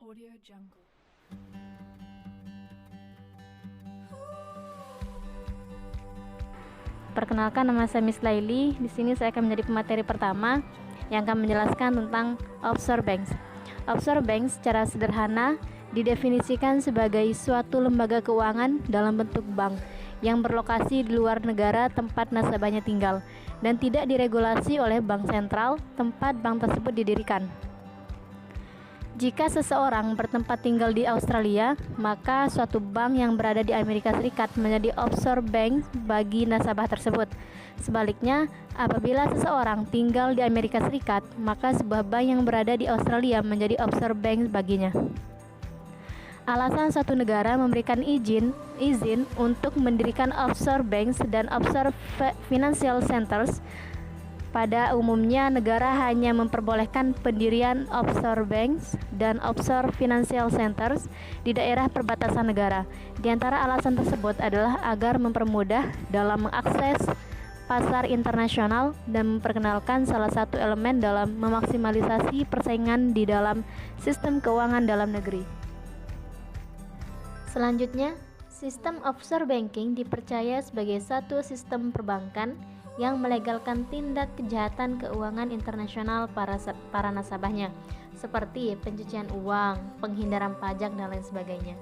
Audio Jungle. Perkenalkan, nama saya Miss Laili. Di sini saya akan menjadi pemateri pertama yang akan menjelaskan tentang offshore banks. Offshore banks secara sederhana didefinisikan sebagai suatu lembaga keuangan dalam bentuk bank yang berlokasi di luar negara tempat nasabahnya tinggal dan tidak diregulasi oleh bank sentral tempat bank tersebut didirikan. Jika seseorang bertempat tinggal di Australia, maka suatu bank yang berada di Amerika Serikat menjadi offshore bank bagi nasabah tersebut. Sebaliknya, apabila seseorang tinggal di Amerika Serikat, maka sebuah bank yang berada di Australia menjadi offshore bank baginya. Alasan suatu negara memberikan izin untuk mendirikan offshore banks dan offshore financial centers. Pada umumnya, negara hanya memperbolehkan pendirian offshore banks dan offshore financial centers di daerah perbatasan negara. Di antara alasan tersebut adalah agar mempermudah dalam mengakses pasar internasional dan memperkenalkan salah satu elemen dalam memaksimalisasi persaingan di dalam sistem keuangan dalam negeri. Selanjutnya, sistem offshore banking dipercaya sebagai satu sistem perbankan yang melegalkan tindak kejahatan keuangan internasional para nasabahnya, seperti pencucian uang, penghindaran pajak, dan lain sebagainya.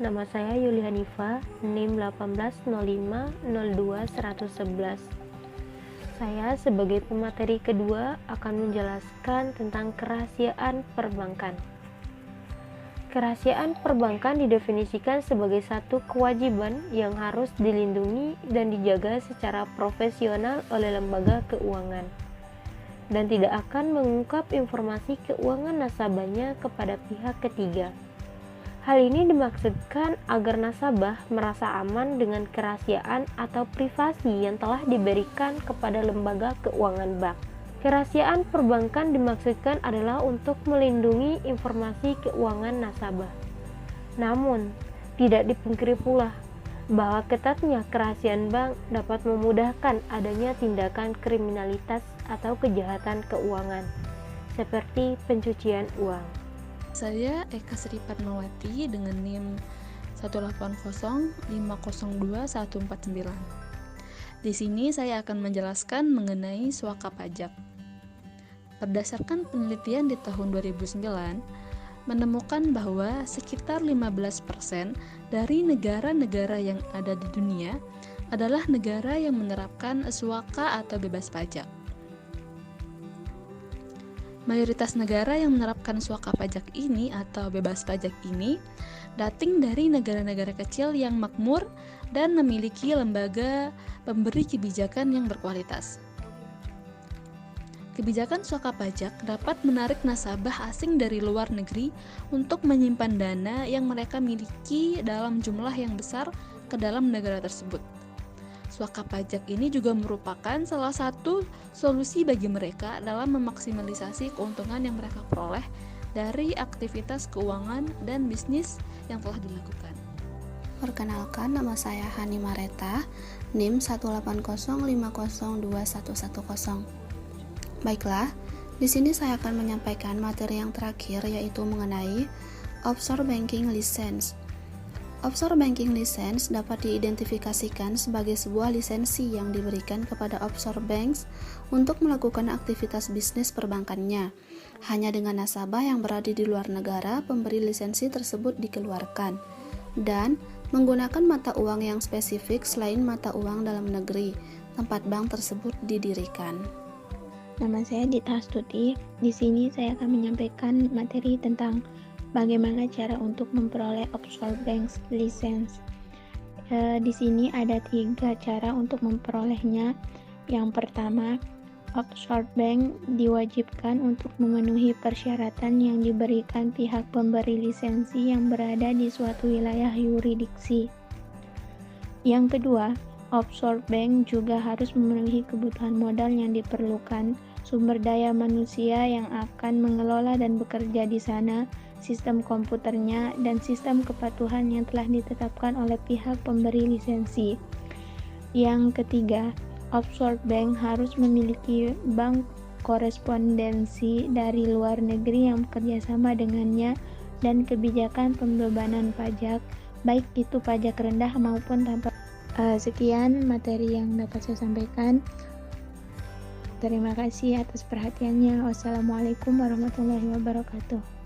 Nama saya Yuli Hanifa, NIM 180502111. Saya sebagai pemateri kedua akan menjelaskan tentang kerahasiaan perbankan. Kerahasiaan perbankan didefinisikan sebagai satu kewajiban yang harus dilindungi dan dijaga secara profesional oleh lembaga keuangan dan tidak akan mengungkap informasi keuangan nasabahnya kepada pihak ketiga. Hal ini dimaksudkan agar nasabah merasa aman dengan kerahasiaan atau privasi yang telah diberikan kepada lembaga keuangan bank. Kerahasiaan perbankan dimaksudkan adalah untuk melindungi informasi keuangan nasabah. Namun, tidak dipungkiri pula bahwa ketatnya kerahasiaan bank dapat memudahkan adanya tindakan kriminalitas atau kejahatan keuangan, seperti pencucian uang. Saya Eka Sri Padmawati dengan NIM 18050021149. Di sini saya akan menjelaskan mengenai suaka pajak. Berdasarkan penelitian di tahun 2009, menemukan bahwa sekitar 15% dari negara-negara yang ada di dunia adalah negara yang menerapkan suaka atau bebas pajak. Mayoritas negara yang menerapkan suaka pajak ini atau bebas pajak ini dating dari negara-negara kecil yang makmur dan memiliki lembaga pemberi kebijakan yang berkualitas. Kebijakan suaka pajak dapat menarik nasabah asing dari luar negeri untuk menyimpan dana yang mereka miliki dalam jumlah yang besar ke dalam negara tersebut. Suaka pajak ini juga merupakan salah satu solusi bagi mereka dalam memaksimalisasi keuntungan yang mereka peroleh dari aktivitas keuangan dan bisnis yang telah dilakukan. Perkenalkan, nama saya Hani Mareta, NIM 180502110. Baiklah, di sini saya akan menyampaikan materi yang terakhir, yaitu mengenai offshore banking license. Offshore banking license dapat diidentifikasikan sebagai sebuah lisensi yang diberikan kepada offshore banks untuk melakukan aktivitas bisnis perbankannya. Hanya dengan nasabah yang berada di luar negara, pemberi lisensi tersebut dikeluarkan dan menggunakan mata uang yang spesifik selain mata uang dalam negeri tempat bank tersebut didirikan. Nama saya Dita Astuti. Di sini saya akan menyampaikan materi tentang bagaimana cara untuk memperoleh offshore banks license. Di sini ada 3 cara untuk memperolehnya. Yang pertama, offshore bank diwajibkan untuk memenuhi persyaratan yang diberikan pihak pemberi lisensi yang berada di suatu wilayah yurisdiksi. Yang kedua, offshore bank juga harus memenuhi kebutuhan modal yang diperlukan, sumber daya manusia yang akan mengelola dan bekerja di sana, sistem komputernya, dan sistem kepatuhan yang telah ditetapkan oleh pihak pemberi lisensi. Yang ketiga, offshore bank harus memiliki bank korespondensi dari luar negeri yang bekerjasama dengannya dan kebijakan pembebanan pajak, baik itu pajak rendah maupun tanpa. Sekian materi yang dapat saya sampaikan. Terima kasih atas perhatiannya. Wassalamualaikum warahmatullahi wabarakatuh.